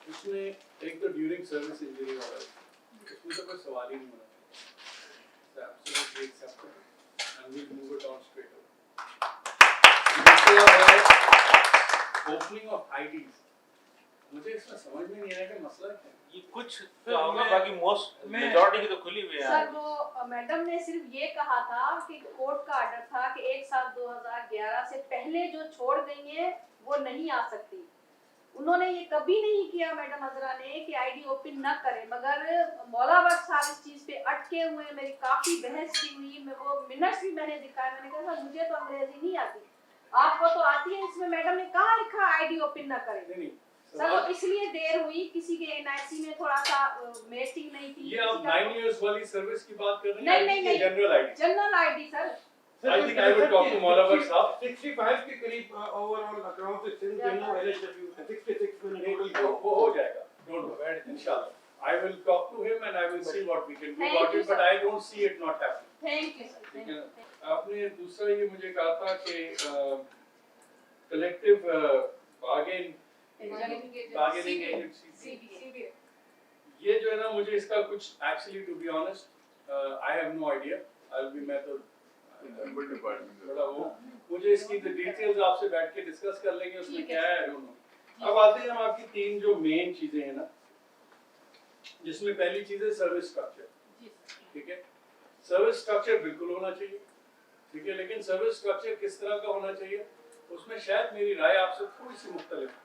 उसमें एक तो ड्यूरिंग सर्विस इंजरी वाला है, उसमें तो कोई सवाल ही नहीं होना चाहिए, absolutely acceptable and we move it on straight away. Opening of IDs, मुझे इसमें समझ में नहीं आया कि मसला क्या है। ये कुछ तो होगा, बाकी मोस्ट मेजॉरिटी की तो खुली हुई है सर। वो मैडम ने सिर्फ ये कहा था कि कोर्ट का ऑर्डर था कि 1/7/2011 से पहले जो छोड़ गई है वो नहीं आ सकती। उन्होंने ये कभी नहीं किया मैडम हजरा ने कि आईडी ओपन न करें, मगर मौला बख्श साहब इस चीज पे अटके हुए। मेरी काफी बहस भी हुई, मैं वो मिनट्स भी मैंने दिखाए। मैंने कहा सर मुझे तो अंग्रेजी नहीं आती, आपको तो आती है। इसमें मैडम ने कहाँ लिखा आईडी ओपन न करें? नहीं सर वो इसलिए देर हुई, किसी के एनआईसी में थोड़ा सा मैचिंग नहीं थी। ये आप 9 इयर्स वाली सर्विस की बात कर रहे हैं? नहीं general ID, general ID sir. I think I will talk to Maula Bhatt साहब। 65 के करीब ओवरऑल अकाउंट से सिंध कहीं एलएचडब्ल्यू 66 में टोटल वो हो जाएगा, डोंट वरी, इंशाल्लाह। I will talk to him and I will see what we can do Thank about you, it, but sir. I don't see it not happening. Thank you sir. ठीक है ना? आपने दूसरा ये मुझे कहा था कि कलेक्टिव बार्गेनिंग एजेंसी, ये जो है ना, मुझे इसका कुछ actually to be honest I have no idea. I will be, मैं तो थोड़ा वो, मुझे इसकी डिटेल्स आपसे बैठ के डिस्कस कर लेंगे, उसमें क्या है आई डोंट नो। अब आते हैं हम आपकी तीन जो मेन चीजें हैं ना, जिसमें पहली चीज है सर्विस स्ट्रक्चर। ठीक है, सर्विस स्ट्रक्चर बिल्कुल होना चाहिए, ठीक है, लेकिन सर्विस स्ट्रक्चर किस तरह का होना चाहिए उसमें शायद मेरी राय आपसे थोड़ी सी मुख्तलिफ है।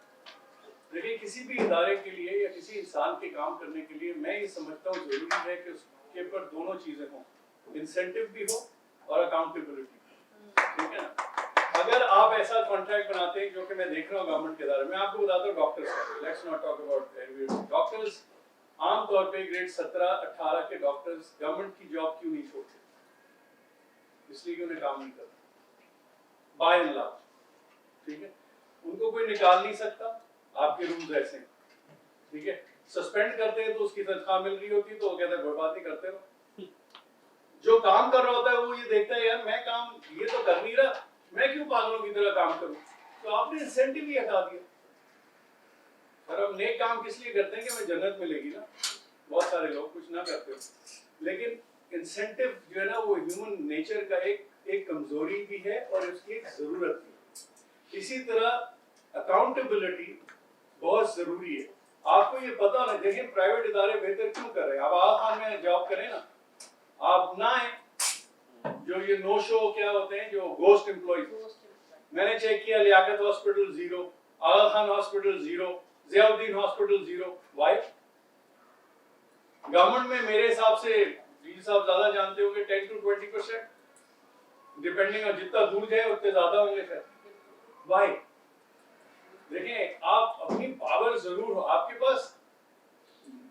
देखिए, किसी भी इदारे के लिए या किसी इंसान के काम करने के लिए मैं ये समझता हूँ जरूरी है कि उसके ऊपर दोनों चीजें हों, इंसेंटिव भी हो और अकाउंटेबिलिटी। ठीक है ना? अगर आप ऐसा कॉन्ट्रैक्ट बनाते हैं, जो कि मैं देख रहा हूँ गवर्नमेंट के इदारे में, आपको बताता हूँ doctors, let's not talk about doctors, आमतौर पे ग्रेड 17-18 के डॉक्टर्स गवर्नमेंट की जॉब क्यों नहीं छोड़ते? इसलिए कि उन्हें काम नहीं करता बाय एंड लार्ज। ठीक है, उनको कोई निकाल नहीं सकता, आपके रूल्स ऐसे हैं। ठीक है, सस्पेंड करते हैं तो उसकी तनख्वाह मिल रही होती है तो वो कहता है बर्बादी करते रहो। जो काम कर रहा होता है वो ये देखता है यार मैं काम ये तो कर नहीं रहा, मैं क्यों पागलों की तरह काम करूं? तो आपने इंसेंटिव ही हटा दिया। सर हम नेक काम किस लिए करते हैं कि हमें जन्नत मिलेगी ना, बहुत सारे लोग कुछ ना करते हो, लेकिन इंसेंटिव जो है ना वो ह्यूमन नेचर का एक कमजोरी भी है और उसकी एक जरूरत भी है। इसी तरह अकाउंटेबिलिटी बहुत जरूरी है। आपको ये पता होना चाहिए प्राइवेट इदारे बेहतर क्यों कर रहे हैं। आप आवाम में जॉब करें ना, आप ना है जो ये नो शो क्या होते हैं, जो गोस्ट एम्प्लॉइज, मैंने चेक किया Liaquat hospital 0, Aga Khan hospital 0, Ziauddin hospital 0। Why? Government में मेरे हिसाब से जी साहब ज्यादा जानते होंगे 10 to 20%, डिपेंडिंग ऑन जितना दूर जाए उतने ज्यादा होंगे सर। व्हाई? देखें, आप अपनी पावर जरूर हो, आपके पास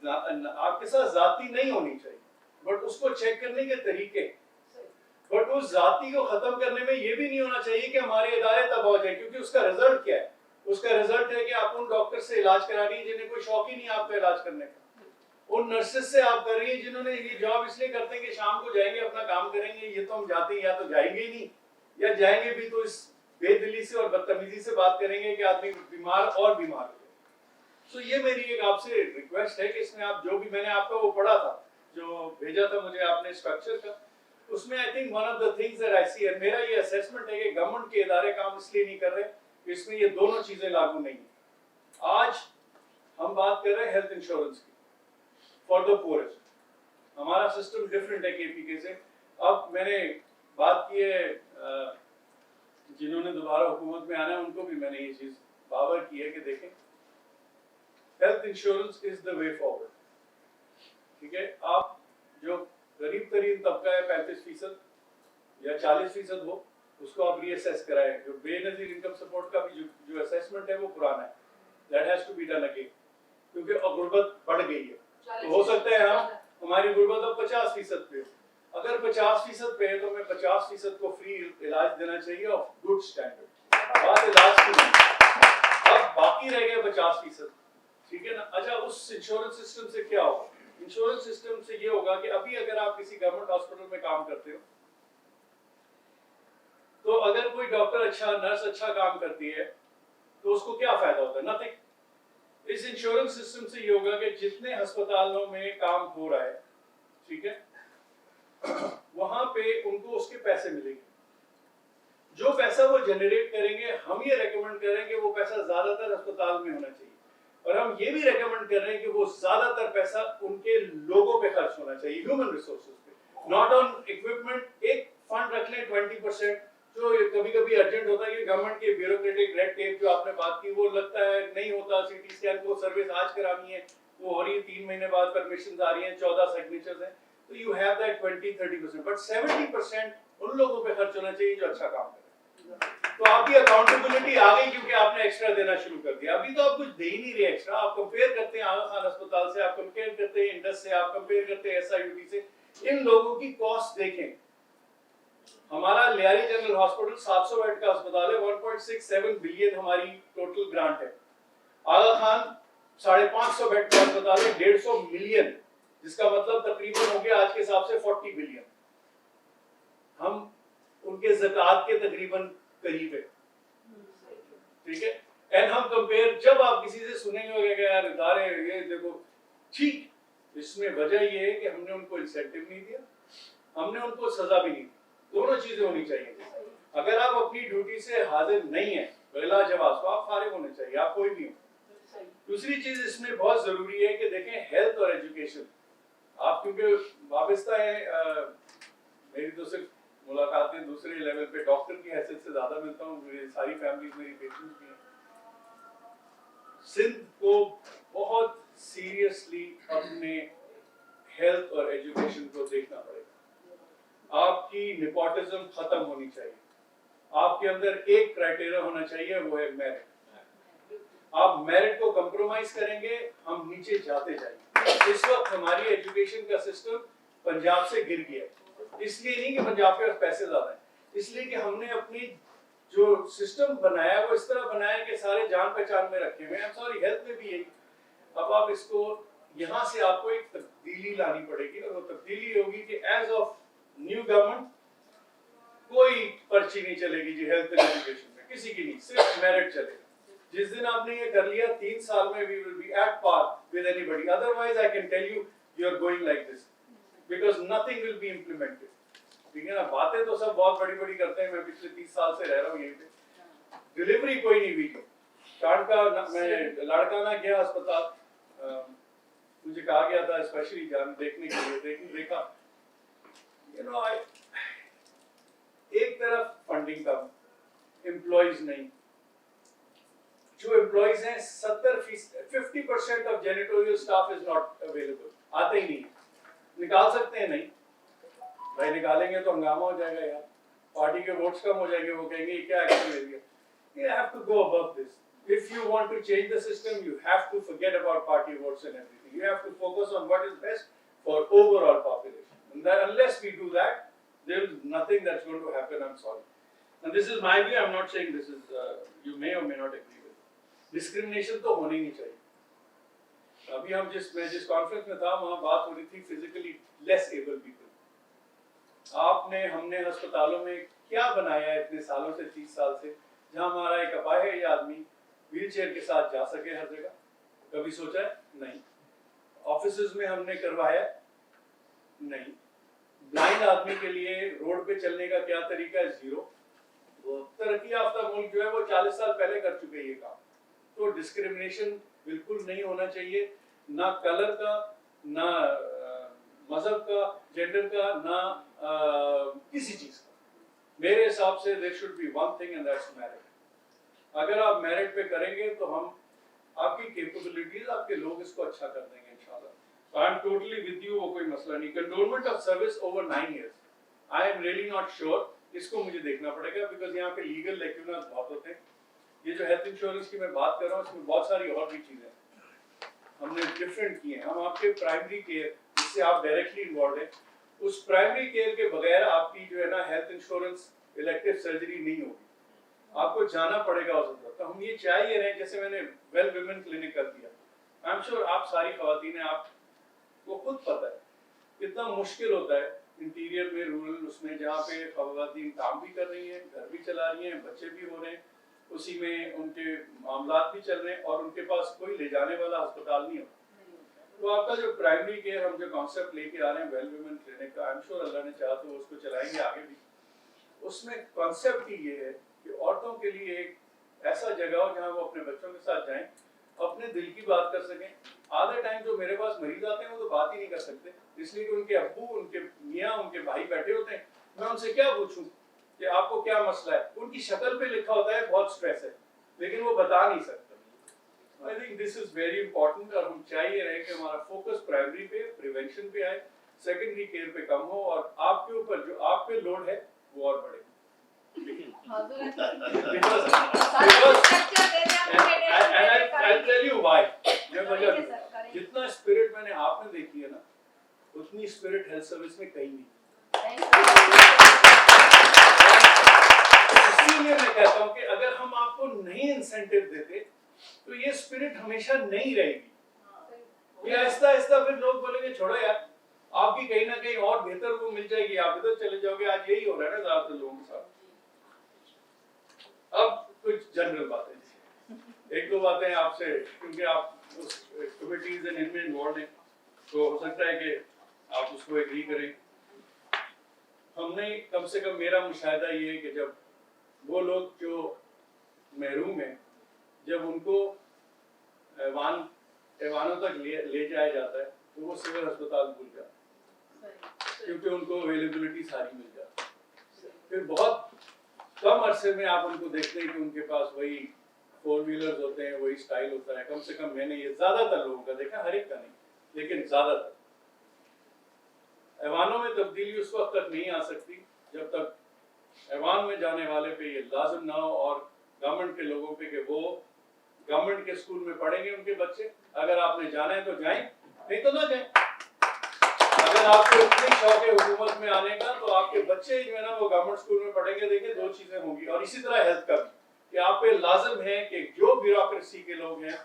आपके साथ जाती नहीं होनी चाहिए, बट उसको चेक करने के तरीके, बट उस जाति को खत्म करने में ये भी नहीं होना चाहिए कि हमारे इदारे तबाह हो जाए, क्योंकि उसका रिजल्ट क्या है? उसका रिजल्ट है कि आप उन डॉक्टर से इलाज करा रही हैं जिन्हें कोई शौक ही नहीं आपका इलाज करने का, उन नर्सेज से आप कर रही हैं जिन्होंने ये जॉब इसलिए करते हैं कि शाम को जाएंगे अपना काम करेंगे, ये तो हम जाते हैं या तो जाएंगे ही नहीं, या जाएंगे भी तो इस बेदिली से और बदतमीजी से बात करेंगे कि आदमी बीमार और बीमार हो जाए। तो ये मेरी एक आपसे रिक्वेस्ट है कि इसमें आप जो भी, मैंने आपका वो पढ़ा था जो भेजा था मुझे आपने स्ट्रक्चर का, उसमें I think one of the things that I see, मेरा ये असेसमेंट है कि गवर्नमेंट के इदारे काम इसलिए नहीं कर रहे कि इसमें ये दोनों चीजें लागू नहीं है। आज हम बात कर रहे हैं हेल्थ इंश्योरेंस की फॉर द पुअरेस्ट। हमारा सिस्टम डिफरेंट है केपीके से। अब मैंने बात की है जिन्होंने दोबारा हुकूमत में आना है उनको भी मैंने ये चीज बावर की है कि देखें, health insurance is the way forward. ठीक है, आप जो गरीब तरीन तबका है 35% या 40% हो, उसको आप रीअसेस कराएं। जो बेनजीर इनकम सपोर्ट का भी जो असेसमेंट है वो पुराना है, that has to be done again, क्योंकि गुर्बत बढ़ गई है। तो हो सकता है हमारी गुर्बत अब 50% पे हो, अगर 50% पे है तो मैं 50% को फ्री इलाज देना चाहिए ऑफ गुड स्टैंडर्ड, बात इलाज की नहीं। अब बाकी रह गए 50%, ठीक है ना। अच्छा, उस इंश्योरेंस सिस्टम से क्या होगा? इंश्योरेंस सिस्टम से ये होगा कि अभी अगर आप किसी गवर्नमेंट हॉस्पिटल में काम करते हो तो अगर कोई डॉक्टर अच्छा, नर्स अच्छा काम करती है तो उसको क्या फायदा होता है? नथिंग। इस इंश्योरेंस सिस्टम से ये होगा कि जितने अस्पतालों में काम हो रहा है, ठीक है, वहां पे उनको उसके पैसे मिलेंगे। जो पैसा वो जनरेट करेंगे, हम ये रेकमेंड कर रहे हैं कि वो पैसा ज्यादातर अस्पताल में होना चाहिए, और हम ये भी रेकमेंड कर रहे हैं कि वो ज्यादातर पैसा उनके लोगों पे खर्च होना चाहिए, ह्यूमन रिसोर्सेज पे, नॉट ऑन इक्विपमेंट। एक फंड रख लें 20%, जो कभी कभी अर्जेंट होता है कि गवर्नमेंट के ब्यूरोक्रेटिक रेड टेप जो आपने बात की, वो लगता है नहीं होता, सीटी स्कैन को सर्विस आज करानी है, वो हो रही है 3 महीने बाद, परमिशन आ रही है, 14 सिग्नेचर्स हैं, तो यू हैव दैट 20-30%, बट 70% उन लोगों पे खर्च होना चाहिए जो अच्छा काम कर रहे हैं। तो आपकी अकाउंटेबिलिटी आ गई क्योंकि आपने एक्स्ट्रा देना शुरू कर दिया। अभी तो आप कुछ दे ही नहीं रहे एक्स्ट्रा। आप कंपेयर करते हैं आगा खान अस्पताल से, आप कंपेयर करते हैं इंडस से, आप कंपेयर करते हैं एसआईयूटी से, इन लोगों की कॉस्ट देखें। हमारा लियारी जनरल हॉस्पिटल 700 बेड का अस्पताल है, 1.67 बिलियन हमारी टोटल ग्रांट है। आगा खान 550 बेड का अस्पताल है, 150 मिलियन, जिसका मतलब तकरीबन हो गया आज के हिसाब से 40 बिलियन। हम उनके ज़कात के तकरीबन करीब है, ठीक है। एंड हम कंपेयर, जब आप किसी से सुनेंगे कि यार इदारे ये देखो, ठीक, इसमें वजह ये है कि हमने उनको इंसेंटिव नहीं दिया, हमने उनको सजा भी नहीं दी। दोनों चीजें होनी चाहिए। अगर आप अपनी ड्यूटी से हाजिर नहीं है बिला जवाब, तो आप फारिग होने चाहिए, आप कोई भी हो। दूसरी चीज इसमें बहुत जरूरी है कि देखें हेल्थ और एजुकेशन। आप क्योंकि वाबस्ता है, मेरी तो सिर्फ मुलाकातें दूसरे लेवल पे डॉक्टर की हैसियत से ज्यादा मिलता हूँ, मेरी सारी फैमिली मेरी पेशेंट्स भी हैं। सिंध को बहुत सीरियसली अपने हेल्थ और एजुकेशन को देखना पड़ेगा। आपकी नेपोटिज्म खत्म होनी चाहिए। आपके अंदर एक क्राइटेरिया होना चाहिए, वो है मेरिट। आप मेरिट को कंप्रोमाइज करेंगे, हम नीचे जाते जाएंगे। इस वक्त हमारी एजुकेशन का सिस्टम पंजाब से गिर गया, इसलिए नहीं कि पंजाब के पास पैसे ज्यादा हैं, इसलिए कि हमने अपनी जो सिस्टम बनाया वो इस तरह बनाया कि सारे जान पहचान में रखे हुए हैं। सॉरी, हेल्थ में भी यही। अब आप इसको यहाँ से आपको एक तब्दीली लानी पड़ेगी, और वो तब्दीली होगी कि एज ऑफ न्यू गवर्नमेंट कोई पर्ची नहीं चलेगी जी हेल्थ एंड एजुकेशन में, किसी की नहीं, सिर्फ मेरिट चलेगा। जिस दिन आपने ये कर लिया, 3 साल में we will be at par with anybody. Otherwise I can tell you are going like this, because nothing will be implemented. ठीक है ना, बातें तो सब बहुत बड़ी बड़ी करते हैं। मैं पिछले 30 साल से रह रहा हूँ यहीं पे, डिलीवरी कोई नहीं हुई। मैं लाड़काना गया अस्पताल, मुझे कहा गया था स्पेशली जान देखने के लिए, देखा, यू नो, एक तरफ फंडिंग कम, एम्प्लॉइज नहीं। जो एम्प्लॉइज हैं 50% of janitorial staff is not available, आते ही नहीं। निकाल सकते हैं नहीं भाई, निकालेंगे तो हंगामा हो जाएगा यार, पार्टी के वोट्स कम हो जाएंगे, वो कहेंगे क्या एक्शन ले लिया। You have to go above this. If you want to change the system, you have to forget about party votes and everything. You have to focus on what is best for overall population. And that, unless we do that, there is nothing that's going to happen. I'm sorry. And this is my view. I'm not saying this is. You may or may not agree with. Discrimination तो होनी नहीं चाहिए। अभी हम जिस conference में था, वहाँ बात हो रही थी फिजिकली लेस एबल पीपल। आपने हमने अस्पतालों में क्या बनाया है इतने सालों से, 30 साल से, जहां हमारा एक अपाहिज आदमी व्हीलचेयर के साथ जा सके हर जगह? कभी सोचा है? नहीं। ऑफिसेज में हमने करवाया? नहीं। ब्लाइंड आदमी के लिए रोड पे चलने का क्या तरीका है? 0। वो तरक्की याफ्ता मुल्क जो है वो 40 साल पहले कर चुके ये काम। तो डिस्क्रिमिनेशन बिल्कुल नहीं होना चाहिए, ना कलर का, ना मजहब का, जेंडर का, ना किसी चीज का। मेरे हिसाब से there should be one thing and that's merit. अगर आप मेरिट पे करेंगे तो हम आपकी कैपेबिलिटीज, आपके लोग इसको अच्छा कर देंगे इंशाल्लाह। I am totally with you, वो कोई मसला नहीं। Condonement of service over 9 years, I am really not sure, इसको मुझे देखना पड़ेगा, बिकॉज यहाँ पे लीगल लेक्यूनास बहुत होते हैं। ये जो हेल्थ इंश्योरेंस की मैं बात कर रहा हूँ, इसमें बहुत सारी और भी चीजें हमने डिफरेंट की हैं। हम आपके प्राइमरी केयर, जिससे आप डायरेक्टली इन्वॉल्व हैं, उस प्राइमरी केयर के बगैर आपकी जो है ना हेल्थ इंश्योरेंस इलेक्टिव सर्जरी नहीं होगी, आपको जाना पड़ेगा उस वक्त। तो हम ये चाहिए रहे, जैसे मैंने वेल विमेन क्लिनिक कर दिया। आई एम श्योर आप सारी खवातीन हैं, आपको खुद पता है कितना मुश्किल होता है इंटीरियर में, रूरल उसमें, जहाँ पे खवातीन काम भी कर रही हैं, घर भी चला रही हैं, बच्चे भी हो रहे हैं, उसी में उनके मामलात भी चल रहे हैं और उनके पास कोई ले जाने वाला अस्पताल नहीं होता। तो आपका जो प्राइमरी केयर हम जो कॉन्सेप्ट लेके आ रहे हैं वेल वुमेन क्लिनिक का, आई एम श्योर अल्लाह ने चाहा तो उसको चलाएंगे आगे भी। उसमें कॉन्सेप्ट ही ये है कि औरतों के लिए एक ऐसा जगह हो जहाँ वो अपने बच्चों के साथ जाएं, अपने दिल की बात कर सकें। आधे टाइम जो मेरे पास मरीज आते हैं वो तो बात ही नहीं कर सकते, इसलिए कि उनके अब्बू, उनके मियाँ, उनके भाई बैठे होते हैं। मैं उनसे क्या पूछूं कि आपको क्या मसला है? उनकी शक्ल पे लिखा होता है बहुत स्ट्रेस है, लेकिन वो बता नहीं सकते। I think this is very important और हम चाहिए रहे कि हमारा फोकस प्राइमरी पे, प्रिवेंशन पे आए, सेकेंडरी केयर पे कम हो और आपके ऊपर जो आप पे लोड है वो और बढ़े। I'll tell you why. मैं वजह दूंगा। जितना स्पिरिट मैंने आप में देखी है ना, उतनी स्पिरिट हेल्थ सर्विस में कहीं नहीं। इसलिए मैं कहता हूँ कि अगर हम आपको नहीं इंसेंटिव देते तो ये स्पिरिट हमेशा नहीं रहेगी। ये आहिस्ता आहिस्ता फिर लोग बोलेंगे छोड़ो यार, आपकी कहीं ना कहीं और बेहतर वो मिल जाएगी, आप इधर चले जाओगे। आज यही हो रहा है ना ज्यादातर लोगों के साथ। अब कुछ जनरल बातें, एक दो बातें आपसे, क्योंकि आप उस कमिटीज एंड इनमें इन्वॉल्व हैं, तो हो सकता है कि आप उसको एग्री करें। हमने कम से कम, मेरा मुशाहिदा ये है कि जब वो लोग जो महरूम हैं, जब उनको ऐवानों तक ले जाया जाता है तो वो सिविल अस्पताल भूल जाते हैं, क्योंकि उनको अवेलेबिलिटी सारी मिल जाती है। फिर बहुत कम अरसे में आप उनको देखते हैं कि उनके पास वही 4 व्हीलर्स होते हैं, वही स्टाइल होता है। कम से कम मैंने ये ज्यादातर लोगों का देखा, हर एक का नहीं, लेकिन ज्यादातर। ऐवानों में तब्दीली उस वक्त तक नहीं आ सकती जब तक ऐवान में जाने वाले पे ये लाजिम ना हो और गवर्नमेंट के लोगों पे कि वो गवर्नमेंट के स्कूल में पढ़ेंगे उनके बच्चे। अगर आपने जाना है तो जाएं, नहीं तो ना जाएं। अगर आपको इतनी शौक है हुकूमत में आने का तो आपके बच्चे जो है ना वो गवर्नमेंट स्कूल में पढ़ेंगे। देखिए 2 चीजें होंगी। और इसी तरह हेल्थ का भी, कि आप पे लाजिम है कि जो ब्यूरोक्रेसी के लोग हैं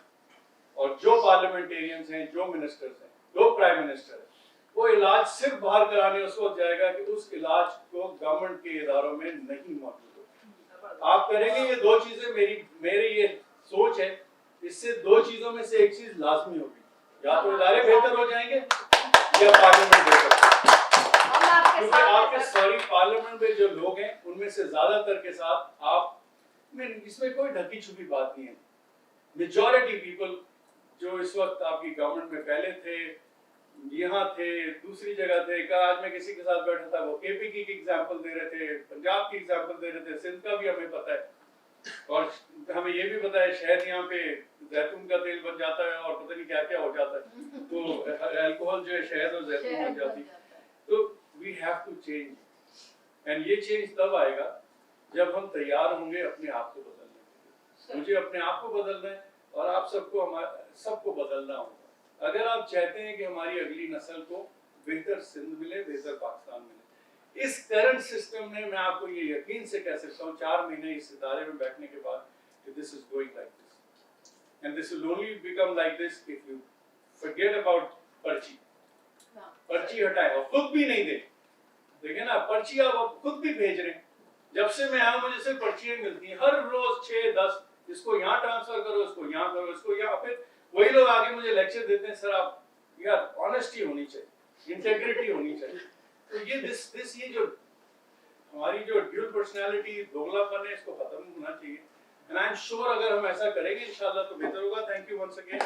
और जो पार्लियामेंटेरियंस हैं, जो मिनिस्टर्स हैं, जो प्राइम मिनिस्टर है, वो इलाज सिर्फ बाहर कराने उस वक्त जाएगा कि उस इलाज को गवर्नमेंट के इदारों में नहीं मौजूद हो। आप करेंगे ये 2 चीजें, मेरी ये सोच है, इससे 2 चीजों में से एक चीज लाजमी होगी, या तो इदारे बेहतर हो जाएंगे या पार्लियामेंट बेहतर। क्योंकि आपके सारी पार्लियामेंट में जो लोग हैं उनमें से ज्यादातर के साथ आप में, इसमें कोई ढकी छुपी बात नहीं है। मेजॉरिटी पीपल जो इस वक्त आपकी गवर्नमेंट में पहले थे, यहाँ थे, दूसरी जगह थे। आज मैं किसी के साथ बैठा था, वो केपी की एग्जांपल दे रहे थे, पंजाब की एग्जांपल दे रहे थे, सिंध का भी हमें पता है। और हमें ये भी पता है शायद यहाँ पे जैतून का तेल बन जाता है और पता नहीं क्या क्या हो जाता है, तो अल्कोहल जो है शहद और जैतून बन जाती है। तो we have to change, and ये चेंज तब आएगा जब हम तैयार होंगे अपने आप को बदलने के लिए। मुझे अपने आप को बदलना है और आप सबको बदलना होगा। अगर आप चाहते हैं कि हमारी अगली नस्ल को बेहतर सिंध मिले, बेहतर पाकिस्तान मिले, इस करंट सिस्टम में मैं आपको ये यकीन से कह सकता हूँ 4 महीने इस इदारे में बैठने के बाद, कि this is going like this and this will only become like this if you forget about पर्ची। पर्ची हटाए और खुद भी नहीं दे, देखिए ना, पर्ची आप खुद भी भेज रहे हैं। जब से मैं आया मुझे सिर्फ पर्चियां मिलती हैं हर रोज 6-10, इसको यहाँ ट्रांसफर करो, इसको यहाँ करो, इसको यहाँ। फिर वही लोग आगे मुझे लेक्चर देते हैं, सर आप यार ऑनेस्टी होनी चाहिए, इंटेग्रिटी होनी चाहिए। तो ये जो हमारी जो ड्यूल पर्सनालिटी, दोगलापन है, इसको खत्म होना चाहिए। एंड आई एम श्योर अगर हम ऐसा करेंगे इंशाल्लाह तो बेहतर होगा। Thank you once again.